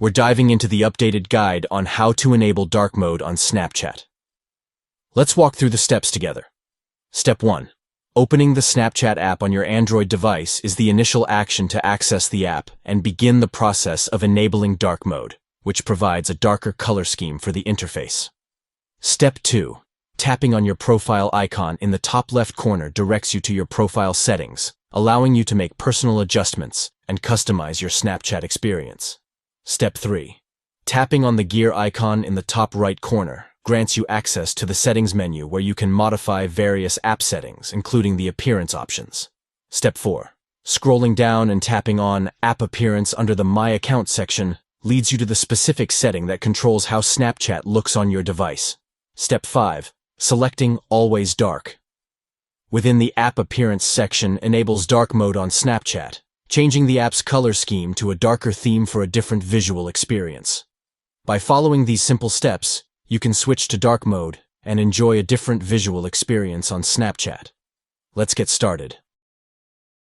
we're diving into the updated guide on how to enable dark mode on Snapchat. Let's walk through the steps together. Step 1. Opening the Snapchat app on your Android device is the initial action to access the app and begin the process of enabling dark mode, which provides a darker color scheme for the interface. Step 2. Tapping on your profile icon in the top left corner directs you to your profile settings, allowing you to make personal adjustments and customize your Snapchat experience. Step 3. Tapping on the gear icon in the top right corner grants you access to the settings menu where you can modify various app settings, including the appearance options. Step 4. Scrolling down and tapping on App Appearance under the My Account section leads you to the specific setting that controls how Snapchat looks on your device. Step 5. Selecting Always Dark within the App Appearance section enables dark mode on Snapchat, changing the app's color scheme to a darker theme for a different visual experience. By following these simple steps, you can switch to dark mode and enjoy a different visual experience on Snapchat. Let's get started.